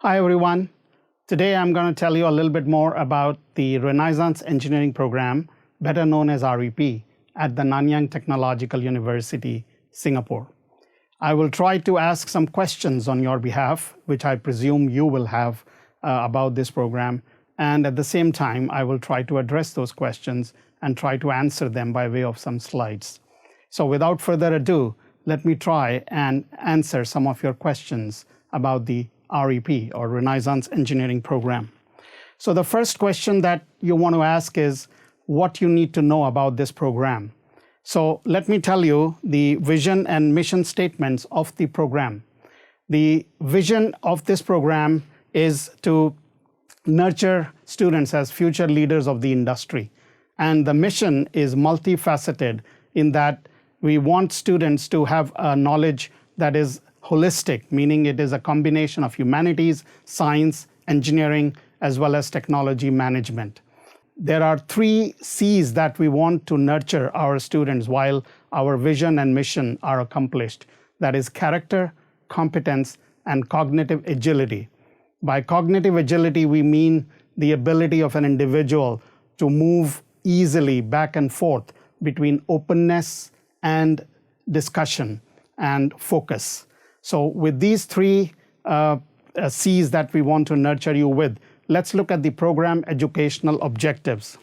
Hi, everyone. Today, I'm going to tell you a little bit more about the Renaissance Engineering Program, better known as REP, at the Nanyang Technological University, Singapore. I will try to ask some questions on your behalf, which I presume you will have about this program. And at the same time, I will try to address those questions and try to answer them by way of some slides. So without further ado, let me try and answer some of your questions about the REP, or Renaissance Engineering Program. So the first question that you want to ask is what you need to know about this program. So let me tell you the vision and mission statements of the program. The vision of this program is to nurture students as future leaders of the industry. And the mission is multifaceted in that we want students to have a knowledge that is holistic, meaning it is a combination of humanities, science, engineering, as well as technology management. There are 3 C's that we want to nurture our students while our vision and mission are accomplished. That is character, competence, and cognitive agility. By cognitive agility, we mean the ability of an individual to move easily back and forth between openness and discussion and focus. So with these 3 C's that we want to nurture you with, let's look at the program educational objectives.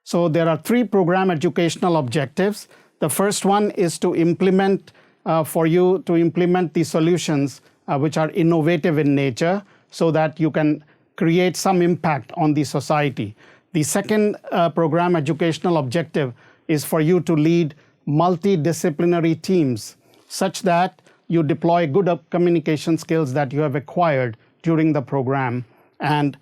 So there are 3 program educational objectives. The first one is to implement, for you to implement the solutions which are innovative in nature so that you can create some impact on the society. The second program educational objective is for you to lead multidisciplinary teams such that you deploy good communication skills that you have acquired during the program and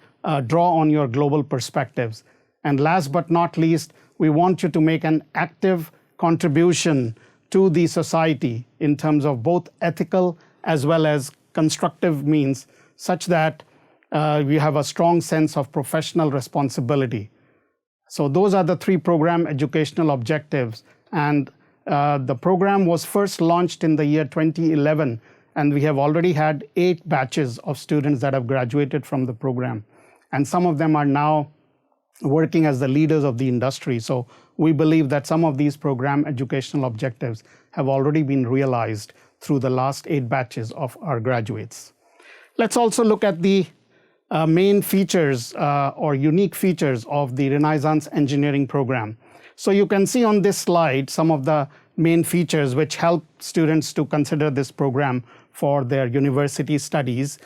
draw on your global perspectives. And last but not least, we want you to make an active contribution to the society in terms of both ethical as well as constructive means, such that we have a strong sense of professional responsibility. So those are the 3 program educational objectives. And the program was first launched in the year 2011, and we have already had 8 batches of students that have graduated from the program. And some of them are now working as the leaders of the industry. So we believe that some of these program educational objectives have already been realized through the last 8 batches of our graduates. Let's also look at the main features or unique features of the Renaissance Engineering Program. So you can see on this slide some of the main features which help students to consider this program for their university studies.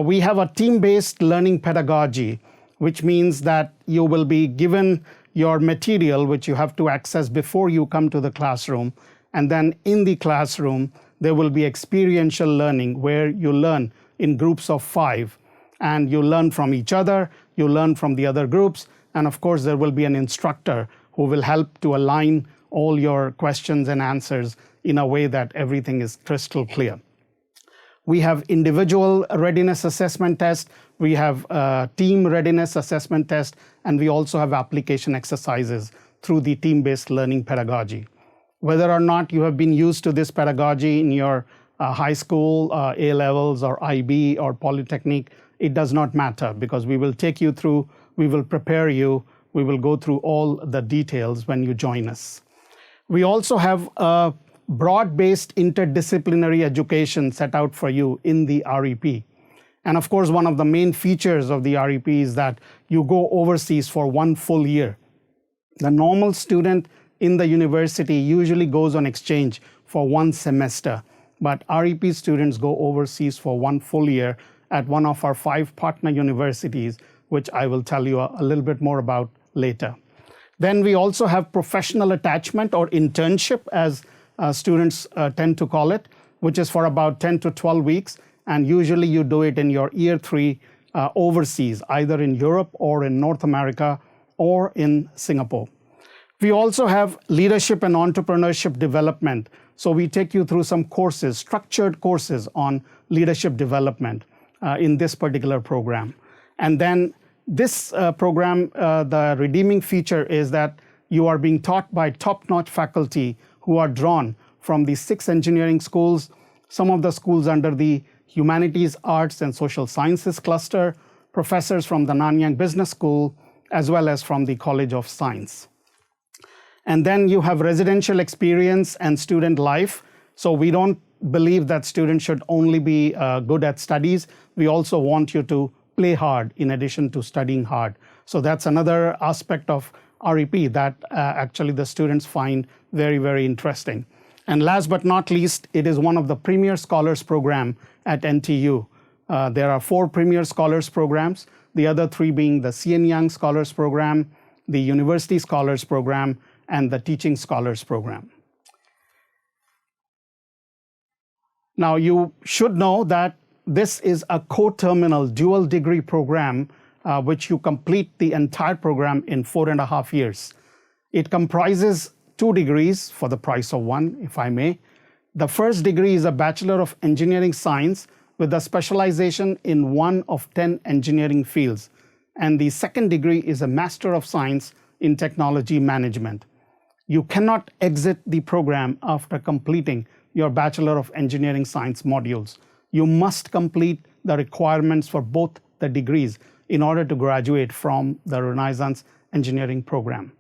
We have a team-based learning pedagogy, which means that you will be given your material, which you have to access before you come to the classroom. And then in the classroom, there will be experiential learning where you learn in groups of 5. And you learn from each other, you learn from the other groups, and of course there will be an instructor who will help to align all your questions and answers in a way that everything is crystal clear. We have individual readiness assessment test, we have team readiness assessment test, and we also have application exercises through the team-based learning pedagogy. Whether or not you have been used to this pedagogy in your high school, A-levels, or IB, or Polytechnic, it does not matter, because we will take you through, we will prepare you, we will go through all the details when you join us. We also have a broad-based interdisciplinary education set out for you in the REP. And of course, one of the main features of the REP is that you go overseas for 1 full year. The normal student in the university usually goes on exchange for 1 semester, but REP students go overseas for 1 full year at one of our 5 partner universities, which I will tell you a little bit more about later. Then we also have professional attachment, or internship as students tend to call it, which is for about 10 to 12 weeks. And usually you do it in your year 3 overseas, either in Europe or in North America or in Singapore. We also have leadership and entrepreneurship development. So we take you through some courses, structured courses on leadership development in this particular program. And then this program, the redeeming feature is that you are being taught by top-notch faculty who are drawn from the 6 engineering schools, some of the schools under the Humanities, Arts, and Social Sciences cluster, professors from the Nanyang Business School, as well as from the College of Science. And then you have residential experience and student life. So we don't believe that students should only be good at studies. We also want you to play hard in addition to studying hard. So that's another aspect of REP that actually the students find very, very interesting. And last but not least, it is one of the premier scholars program at NTU. There are 4 premier scholars programs, the other 3 being the CN Young Scholars Program, the University Scholars Program, and the Teaching Scholars Program. Now, you should know that this is a co-terminal dual degree program, which you complete the entire program in 4.5 years. It comprises 2 degrees for the price of 1, if I may. The first degree is a Bachelor of Engineering Science with a specialization in 1 of 10 engineering fields. And the second degree is a Master of Science in Technology Management. You cannot exit the program after completing your Bachelor of Engineering Science modules. You must complete the requirements for both the degrees in order to graduate from the Renaissance Engineering program.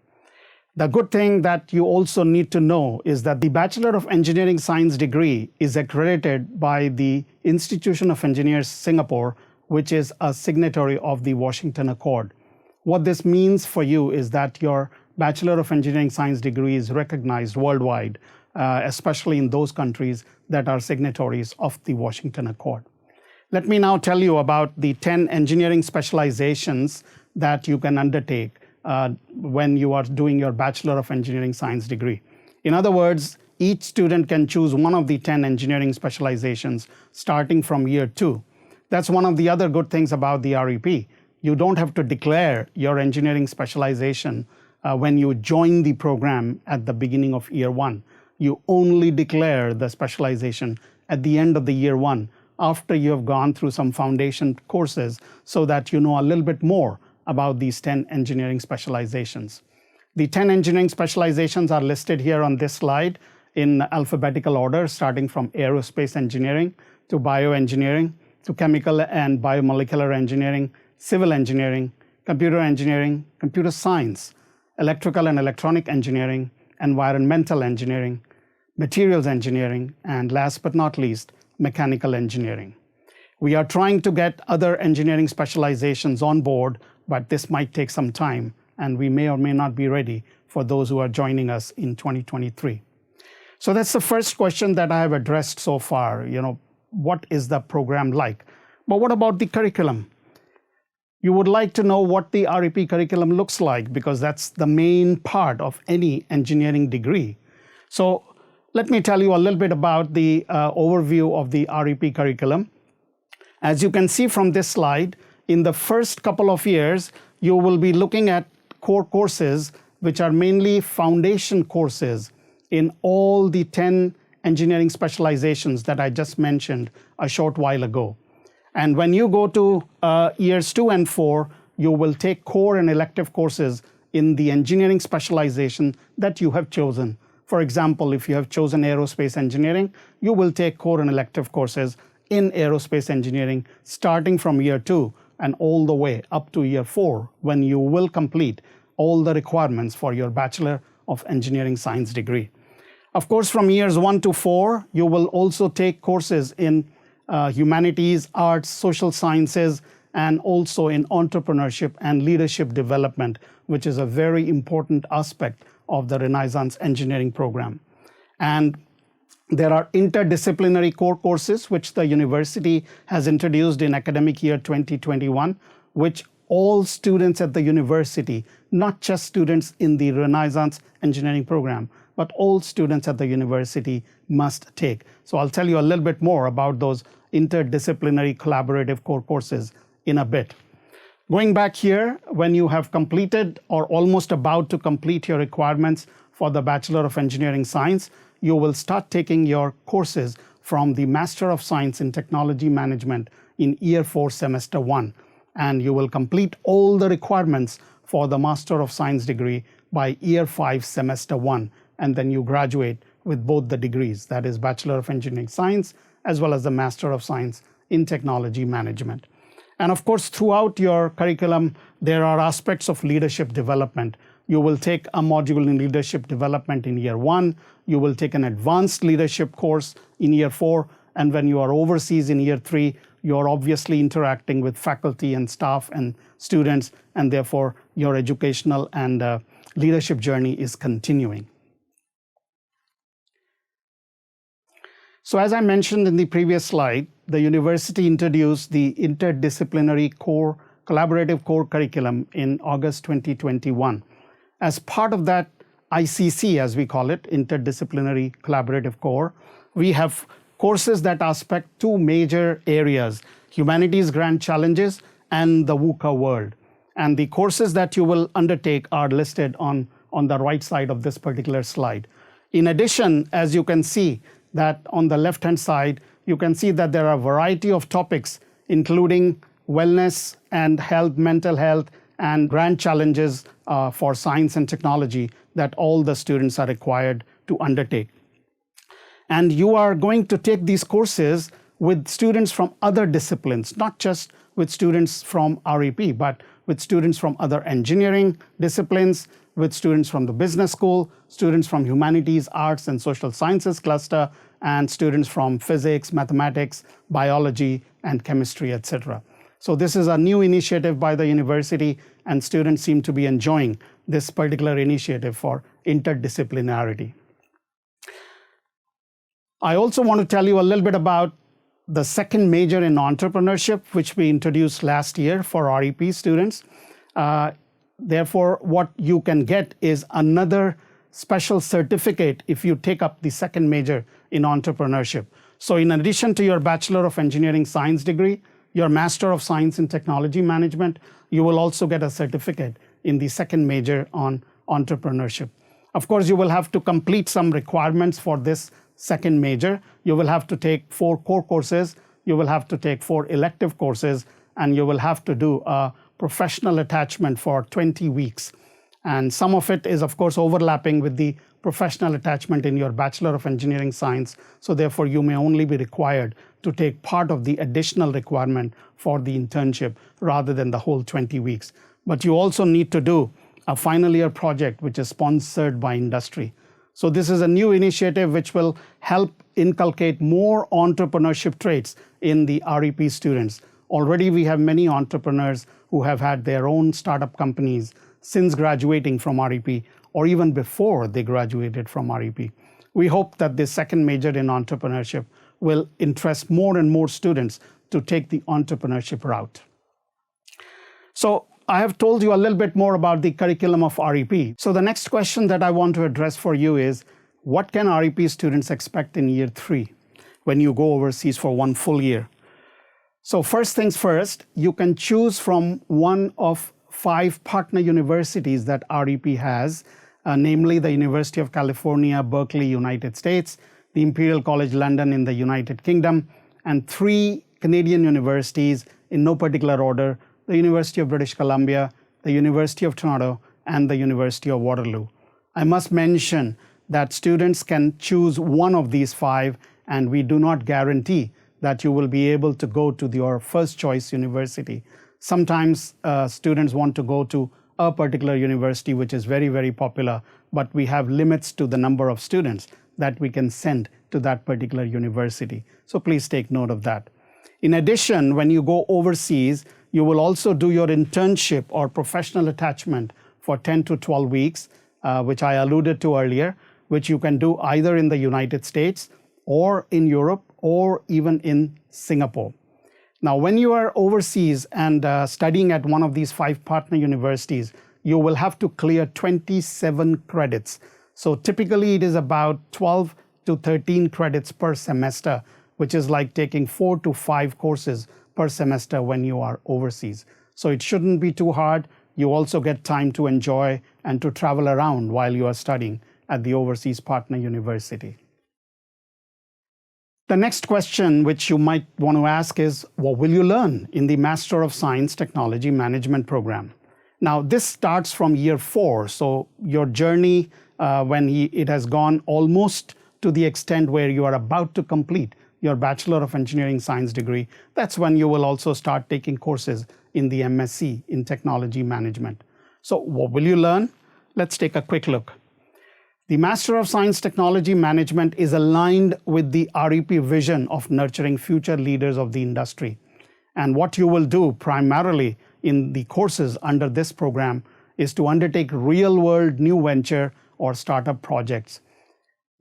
The good thing that you also need to know is that the Bachelor of Engineering Science degree is accredited by the Institution of Engineers Singapore, which is a signatory of the Washington Accord. What this means for you is that your Bachelor of Engineering Science degree is recognized worldwide, especially in those countries that are signatories of the Washington Accord. Let me now tell you about the 10 engineering specializations that you can undertake when you are doing your Bachelor of Engineering Science degree. In other words, each student can choose one of the 10 engineering specializations starting from year 2. That's one of the other good things about the REP. You don't have to declare your engineering specialization when you join the program at the beginning of year 1. You only declare the specialization at the end of the year 1 after you have gone through some foundation courses so that you know a little bit more about these 10 engineering specializations. The 10 engineering specializations are listed here on this slide in alphabetical order, starting from aerospace engineering to bioengineering to chemical and biomolecular engineering, civil engineering, computer science, electrical and electronic engineering, environmental engineering, materials engineering, and last but not least, mechanical engineering. We are trying to get other engineering specializations on board, but this might take some time, and we may or may not be ready for those who are joining us in 2023. So that's the first question that I have addressed so far. What is the program like? But what about the curriculum? You would like to know what the REP curriculum looks like because that's the main part of any engineering degree. So let me tell you a little bit about the overview of the REP curriculum. As you can see from this slide, in the first couple of years, you will be looking at core courses, which are mainly foundation courses in all the 10 engineering specializations that I just mentioned a short while ago. And when you go to years 2 and 4, you will take core and elective courses in the engineering specialization that you have chosen. For example, if you have chosen aerospace engineering, you will take core and elective courses in aerospace engineering starting from year 2 and all the way up to year 4, when you will complete all the requirements for your Bachelor of Engineering Science degree. Of course, from years 1 to 4, you will also take courses in humanities, arts, social sciences, and also in entrepreneurship and leadership development, which is a very important aspect of the Renaissance Engineering program. And there are interdisciplinary core courses, which the university has introduced in academic year 2021, which all students at the university, not just students in the Renaissance Engineering program, but all students at the university must take. So I'll tell you a little bit more about those interdisciplinary collaborative core courses in a bit. Going back here, when you have completed or almost about to complete your requirements for the Bachelor of Engineering Science, you will start taking your courses from the Master of Science in Technology Management in year 4, semester 1. And you will complete all the requirements for the Master of Science degree by year 5, semester 1. And then you graduate with both the degrees, that is Bachelor of Engineering Science as well as the Master of Science in technology management. And of course, throughout your curriculum, there are aspects of leadership development. You will take a module in leadership development in year 1. You will take an advanced leadership course in year 4. And when you are overseas in year 3, you're obviously interacting with faculty and staff and students, and therefore your educational and leadership journey is continuing. So as I mentioned in the previous slide, the university introduced the interdisciplinary core, collaborative core curriculum in August 2021. As part of that ICC, as we call it, interdisciplinary collaborative core, we have courses that aspect 2 major areas: humanities grand challenges and the VUCA world. And the courses that you will undertake are listed on the right side of this particular slide. In addition, as you can see that on the left-hand side, you can see that there are a variety of topics, including wellness and health, mental health, and grand challenges for science and technology that all the students are required to undertake. And you are going to take these courses with students from other disciplines, not just with students from REP, but with students from other engineering disciplines, with students from the business school, students from humanities, arts, and social sciences cluster, and students from physics, mathematics, biology, and chemistry, etc. So this is a new initiative by the university, and students seem to be enjoying this particular initiative for interdisciplinarity. I also want to tell you a little bit about the second major in entrepreneurship, which we introduced last year for REP students. Therefore, what you can get is another special certificate if you take up the second major in entrepreneurship. So in addition to your Bachelor of Engineering Science degree, your Master of Science in Technology Management, you will also get a certificate in the second major on entrepreneurship. Of course, you will have to complete some requirements for this second major. You will have to take 4 core courses, you will have to take 4 elective courses, and you will have to do a professional attachment for 20 weeks. And some of it is, of course, overlapping with the professional attachment in your Bachelor of Engineering Science. So therefore, you may only be required to take part of the additional requirement for the internship rather than the whole 20 weeks. But you also need to do a final year project, which is sponsored by industry. So this is a new initiative which will help inculcate more entrepreneurship traits in the REP students. Already we have many entrepreneurs who have had their own startup companies since graduating from REP or even before they graduated from REP. We hope that this second major in entrepreneurship will interest more and more students to take the entrepreneurship route. So I have told you a little bit more about the curriculum of REP. So the next question that I want to address for you is, what can REP students expect in year 3 when you go overseas for 1 full year? So first things first, you can choose from one of 5 partner universities that REP has, namely the University of California, Berkeley, United States, the Imperial College London in the United Kingdom, and 3 Canadian universities in no particular order: the University of British Columbia, the University of Toronto, and the University of Waterloo. I must mention that students can choose one of these 5, and we do not guarantee that you will be able to go to your first choice university. Sometimes students want to go to a particular university which is very, very popular, but we have limits to the number of students that we can send to that particular university. So please take note of that. In addition, when you go overseas, you will also do your internship or professional attachment for 10 to 12 weeks, which I alluded to earlier, which you can do either in the United States or in Europe or even in Singapore. Now, when you are overseas and studying at one of these 5 partner universities, you will have to clear 27 credits. So typically it is about 12 to 13 credits per semester, which is like taking 4 to 5 courses per semester when you are overseas. So it shouldn't be too hard. You also get time to enjoy and to travel around while you are studying at the overseas partner university. The next question which you might want to ask is, what will you learn in the Master of Science Technology Management program? Now, this starts from year 4, so your journey when it has gone almost to the extent where you are about to complete your Bachelor of Engineering Science degree, that's when you will also start taking courses in the MSc in Technology Management. So what will you learn? Let's take a quick look. The Master of Science Technology Management is aligned with the REP vision of nurturing future leaders of the industry. And what you will do primarily in the courses under this program is to undertake real-world new venture or startup projects.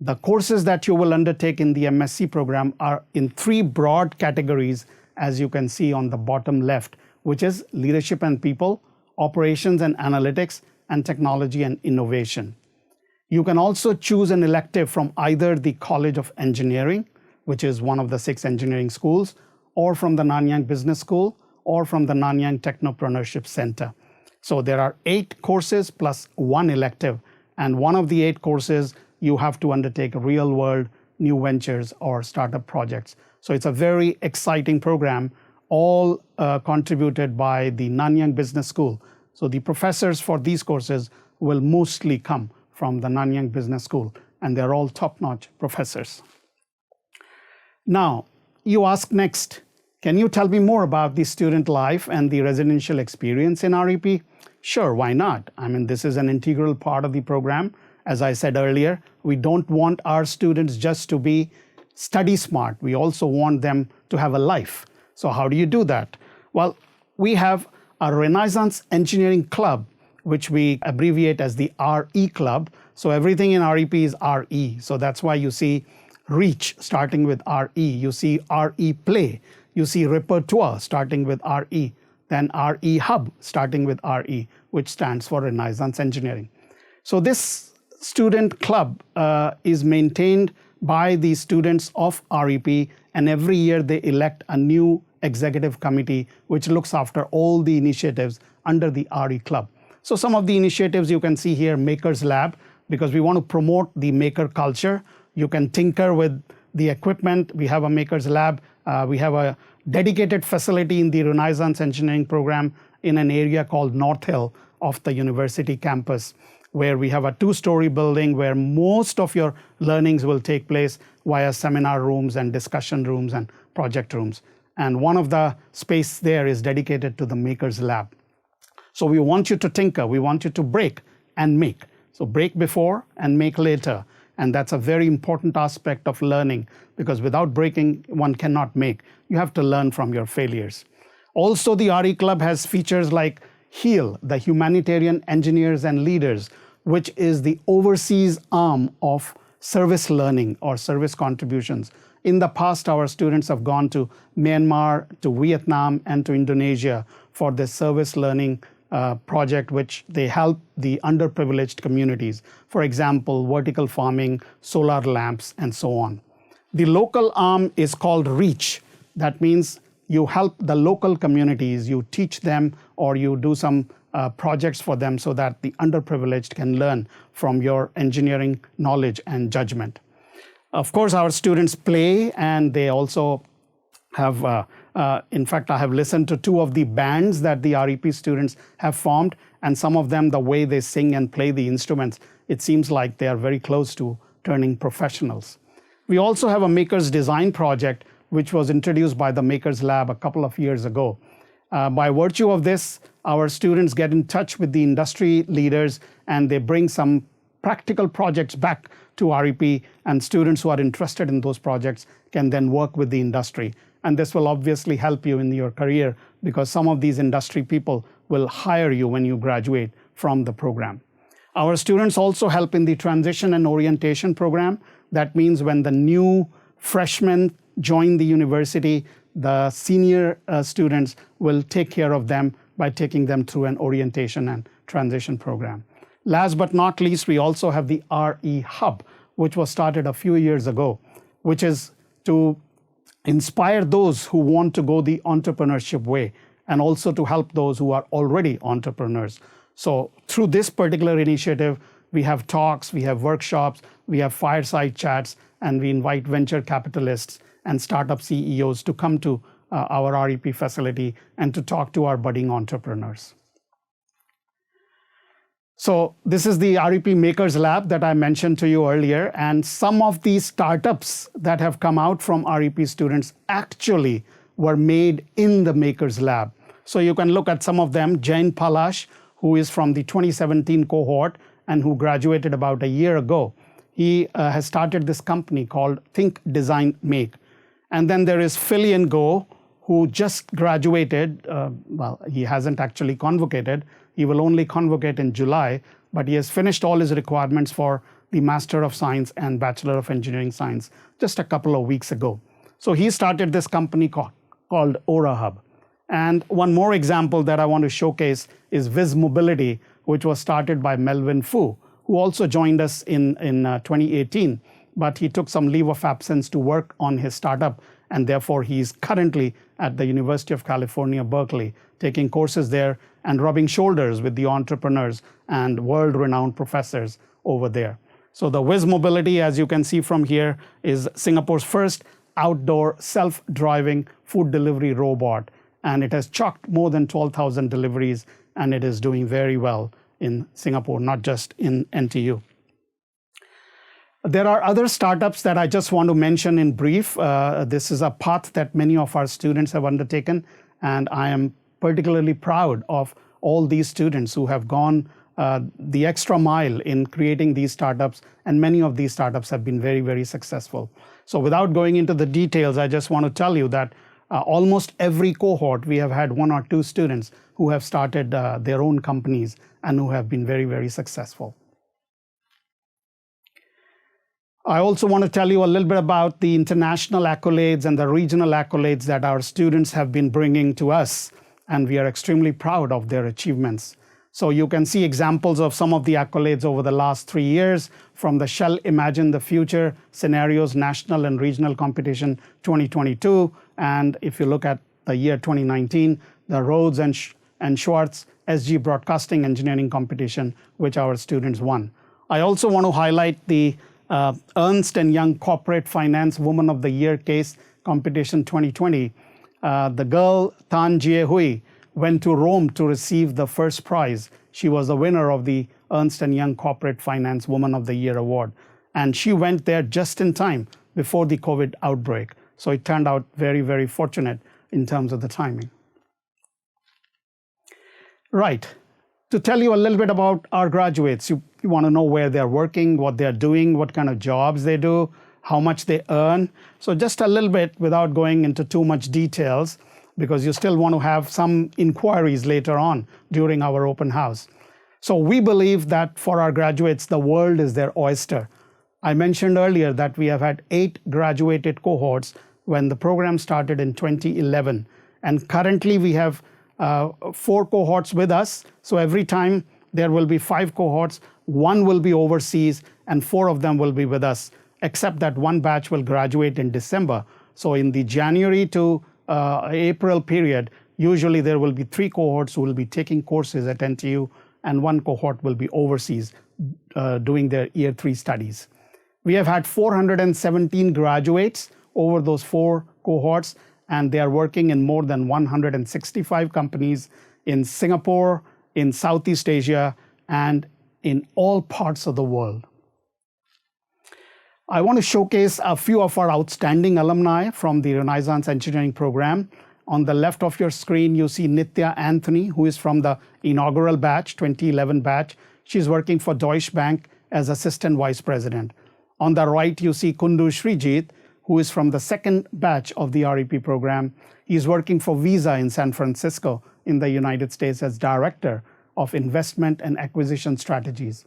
The courses that you will undertake in the MSc program are in 3 broad categories, as you can see on the bottom left, which is Leadership and People, Operations and Analytics, and Technology and Innovation. You can also choose an elective from either the College of Engineering, which is one of the 6 engineering schools, or from the Nanyang Business School, or from the Nanyang Technopreneurship Center. So there are 8 courses plus 1 elective, and one of the 8 courses you have to undertake real-world new ventures or startup projects. So it's a very exciting program, all contributed by the Nanyang Business School. So the professors for these courses will mostly come from the Nanyang Business School, and they're all top-notch professors. Now, you ask next, can you tell me more about the student life and the residential experience in REP? Sure, why not? I mean, this is an integral part of the program. As I said earlier, we don't want our students just to be study smart. We also want them to have a life. So how do you do that? Well, we have a Renaissance Engineering Club, which we abbreviate as the RE Club. So everything in REP is RE. So that's why you see Reach starting with RE. You see RE Play. You see Repertoire starting with RE. Then RE Hub starting with RE, which stands for Renaissance Engineering. So this student club is maintained by the students of REP, and every year they elect a new executive committee which looks after all the initiatives under the RE Club. So some of the initiatives you can see here, Makers Lab, because we want to promote the maker culture. You can tinker with the equipment. We have a Makers Lab. We have a dedicated facility in the Renaissance Engineering program in an area called North Hill of the university campus, where we have a 2-story building where most of your learnings will take place via seminar rooms and discussion rooms and project rooms. And one of the space there is dedicated to the Makers Lab. So we want you to tinker, we want you to break and make. So break before and make later. And that's a very important aspect of learning, because without breaking, one cannot make. You have to learn from your failures. Also, the RE Club has features like HEAL, the Humanitarian Engineers and Leaders, which is the overseas arm of service learning or service contributions. In the past, our students have gone to Myanmar, to Vietnam, and to Indonesia for this service learning project, which they help the underprivileged communities. For example, vertical farming, solar lamps, and so on. The local arm is called REACH. That means you help the local communities, you teach them, or you do some projects for them so that the underprivileged can learn from your engineering knowledge and judgment. Of course, our students play, and they also have, in fact, I have listened to 2 of the bands that the REP students have formed, and some of them, the way they sing and play the instruments, it seems like they are very close to turning professionals. We also have a Makers Design project, which was introduced by the Makers Lab a couple of years ago. By virtue of this, our students get in touch with the industry leaders, and they bring some practical projects back to REP, and students who are interested in those projects can then work with the industry. And this will obviously help you in your career, because some of these industry people will hire you when you graduate from the program. Our students also help in the transition and orientation program. That means when the new freshmen join the university, the senior students will take care of them by taking them through an orientation and transition program. Last but not least, we also have the RE Hub, which was started a few years ago, which is to inspire those who want to go the entrepreneurship way, and also to help those who are already entrepreneurs. So through this particular initiative, we have talks, we have workshops, we have fireside chats, and we invite venture capitalists and startup CEOs to come to our REP facility and to talk to our budding entrepreneurs. So this is the REP Makers Lab that I mentioned to you earlier. And some of these startups that have come out from REP students actually were made in the Makers Lab. So you can look at some of them. Jain Palash, who is from the 2017 cohort and who graduated about a year ago. He has started this company called Think, Design, Make. And then there is Philian Goel, who just graduated. Well, he hasn't actually convocated. He will only convocate in July, but he has finished all his requirements for the Master of Science and Bachelor of Engineering Science just a couple of weeks ago. So he started this company called Aura Hub. And one more example that I want to showcase is Viz Mobility, which was started by Melvin Fu, who also joined us in 2018, but he took some leave of absence to work on his startup, and therefore he's currently at the University of California, Berkeley, taking courses there and rubbing shoulders with the entrepreneurs and world-renowned professors over there. So the Viz Mobility, as you can see from here, is Singapore's first outdoor self-driving food delivery robot. And it has clocked more than 12,000 deliveries, and it is doing very well in Singapore, not just in NTU. There are other startups that I just want to mention in brief. This is a path that many of our students have undertaken, and I am particularly proud of all these students who have gone the extra mile in creating these startups, and many of these startups have been very, very successful. So without going into the details, I just want to tell you that almost every cohort, we have had 1 or 2 students who have started their own companies and who have been very, very successful. I also want to tell you a little bit about the international accolades and the regional accolades that our students have been bringing to us, and we are extremely proud of their achievements. So you can see examples of some of the accolades over the last 3 years from the Shell Imagine the Future Scenarios National and Regional Competition 2022. And if you look at the year 2019, the Rhodes and Schwartz SG Broadcasting Engineering Competition, which our students won. I also want to highlight the Ernst & Young Corporate Finance Woman of the Year Case Competition 2020. The girl Tan Jie Hui went to Rome to receive the first prize. She was the winner of the Ernst & Young Corporate Finance Woman of the Year Award. And she went there just in time before the COVID outbreak. So it turned out very, very fortunate in terms of the timing. Right. To tell you a little bit about our graduates, you want to know where they're working, what they're doing, what kind of jobs they do, how much they earn. So just a little bit without going into too much details, because you still want to have some inquiries later on during our open house. So we believe that for our graduates, the world is their oyster. I mentioned earlier that we have had 8 graduated cohorts when the program started in 2011. And currently we have 4 cohorts with us. So every time there will be 5 cohorts, 1 will be overseas and 4 of them will be with us, except that 1 batch will graduate in December. So in the January to April period, usually there will be 3 cohorts who will be taking courses at NTU, and 1 cohort will be overseas doing their year 3 studies. We have had 417 graduates over those 4 cohorts, and they are working in more than 165 companies in Singapore, in Southeast Asia, and in all parts of the world. I want to showcase a few of our outstanding alumni from the Renaissance Engineering Program. On the left of your screen, you see Nitya Anthony, who is from the inaugural batch, 2011 batch. She's working for Deutsche Bank as Assistant Vice President. On the right, you see Kundu Srijit, who is from the 2nd batch of the REP program. He's working for Visa in San Francisco in the United States as Director of Investment and Acquisition Strategies.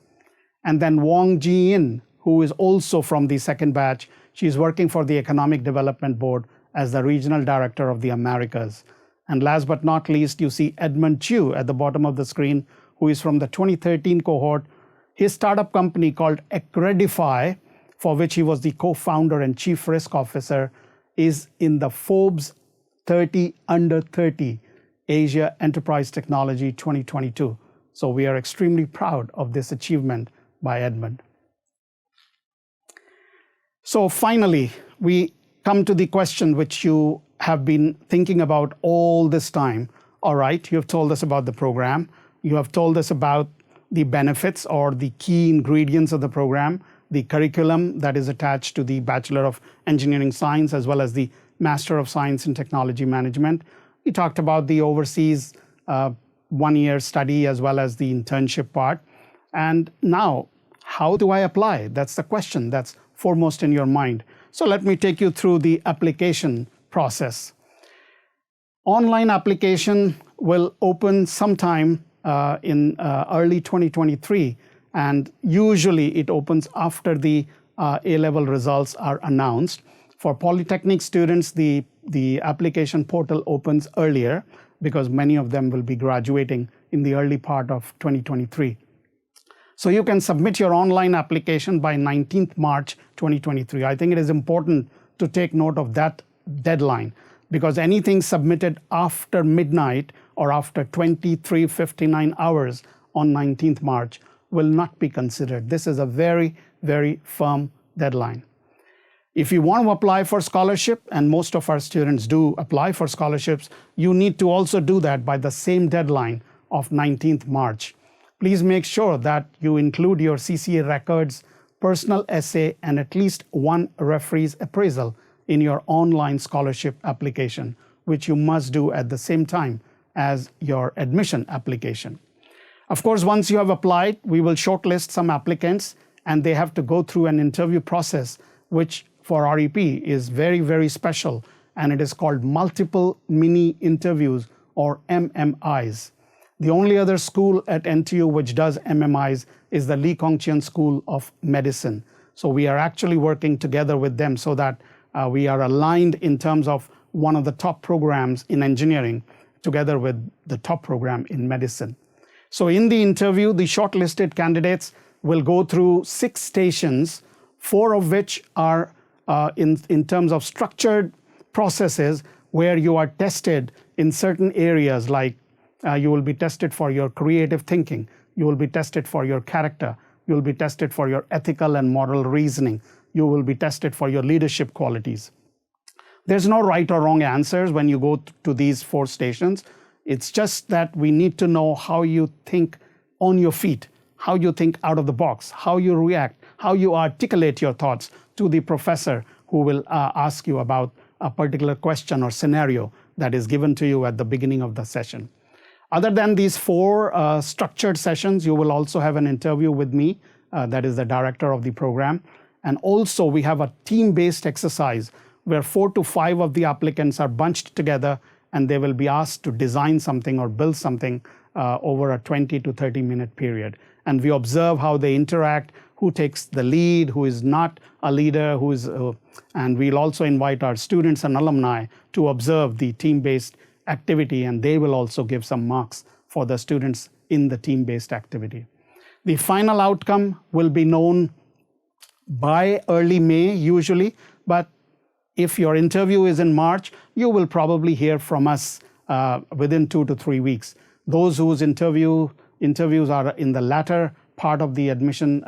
And then Wong Ji-in, who is also from the 2nd batch. She's working for the Economic Development Board as the Regional Director of the Americas. And last but not least, you see Edmund Chew at the bottom of the screen, who is from the 2013 cohort. His startup company called Accredify, for which he was the co-founder and chief risk officer, is in the Forbes 30 Under 30 Asia Enterprise Technology 2022. So we are extremely proud of this achievement by Edmund. So finally, we come to the question which you have been thinking about all this time. All right, you have told us about the program. You have told us about the benefits or the key ingredients of the program, the curriculum that is attached to the Bachelor of Engineering Science, as well as the Master of Science in Technology Management. We talked about the overseas one-year study as well as the internship part. And now, how do I apply? That's the question that's foremost in your mind. So let me take you through the application process. Online application will open sometime in early 2023, and usually it opens after the A-level results are announced. For Polytechnic students, the application portal opens earlier because many of them will be graduating in the early part of 2023. So you can submit your online application by 19th March 2023. I think it is important to take note of that deadline, because anything submitted after midnight or after 23:59 hours on 19th March will not be considered. This is a very, very firm deadline. If you want to apply for scholarship, and most of our students do apply for scholarships, you need to also do that by the same deadline of 19th March. Please make sure that you include your CCA records, personal essay, and at least one referee's appraisal in your online scholarship application, which you must do at the same time as your admission application. Of course, once you have applied, we will shortlist some applicants, and they have to go through an interview process, which for REP is very, very special, and it is called multiple mini interviews, or MMIs. The only other school at NTU which does MMIs is the Lee Kong Chian School of Medicine. So we are actually working together with them so that we are aligned in terms of one of the top programs in engineering together with the top program in medicine. So in the interview, the shortlisted candidates will go through 6 stations, 4 of which are in terms of structured processes where you are tested in certain areas, like you will be tested for your creative thinking, you will be tested for your character, you will be tested for your ethical and moral reasoning, you will be tested for your leadership qualities. There's no right or wrong answers when you go to these 4 stations. It's just that we need to know how you think on your feet, how you think out of the box, how you react, how you articulate your thoughts to the professor who will ask you about a particular question or scenario that is given to you at the beginning of the session. Other than these 4 structured sessions, you will also have an interview with me, that is the director of the program. And also we have a team-based exercise where 4 to 5 of the applicants are bunched together, and they will be asked to design something or build something over a 20 to 30-minute period. And we observe how they interact, who takes the lead, who is not a leader, and we'll also invite our students and alumni to observe the team-based activity, and they will also give some marks for the students in the team-based activity. The final outcome will be known by early May usually, but if your interview is in March, you will probably hear from us within 2 to 3 weeks. Those whose interviews are in the latter part of the admission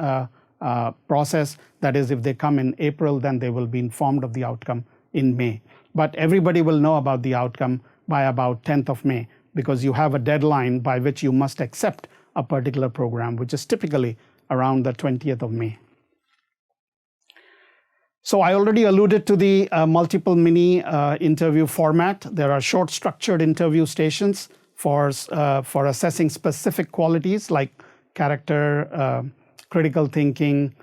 process, that is, if they come in April, then they will be informed of the outcome in May. But everybody will know about the outcome by about 10th of May, because you have a deadline by which you must accept a particular program, which is typically around the 20th of May. So I already alluded to the multiple mini interview format. There are short structured interview stations for assessing specific qualities like character, critical thinking,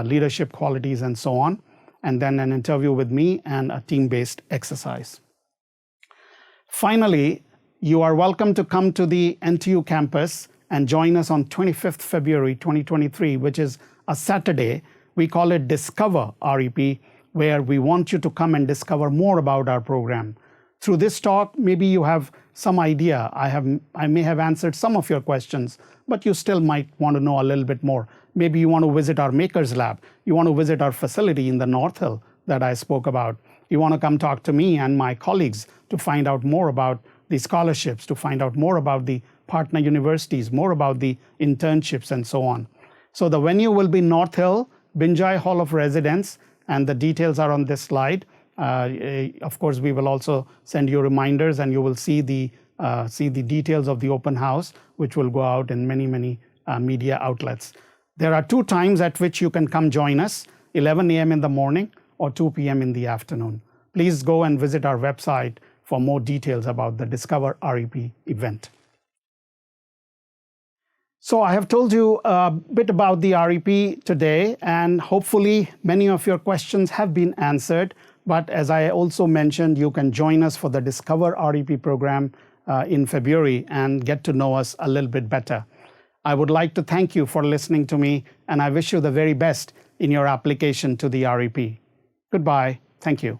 leadership qualities, and so on. And then an interview with me and a team-based exercise. Finally, you are welcome to come to the NTU campus and join us on 25th February 2023, which is a Saturday. We call it Discover REP, where we want you to come and discover more about our program. Through this talk, maybe you have some idea. I may have answered some of your questions, but you still might want to know a little bit more. Maybe you want to visit our Makers Lab. You want to visit our facility in the North Hill that I spoke about. You want to come talk to me and my colleagues to find out more about the scholarships, to find out more about the partner universities, more about the internships, and so on. So the venue will be North Hill, Binjai Hall of Residence, and the details are on this slide. Of course, we will also send you reminders, and you will see the details of the open house, which will go out in many media outlets. There are 2 times at which you can come join us, 11 a.m. in the morning or 2 p.m. in the afternoon. Please go and visit our website for more details about the Discover REP event. So I have told you a bit about the REP today, and hopefully many of your questions have been answered. But as I also mentioned, you can join us for the Discover REP program in February and get to know us a little bit better. I would like to thank you for listening to me, and I wish you the very best in your application to the REP. Goodbye. Thank you.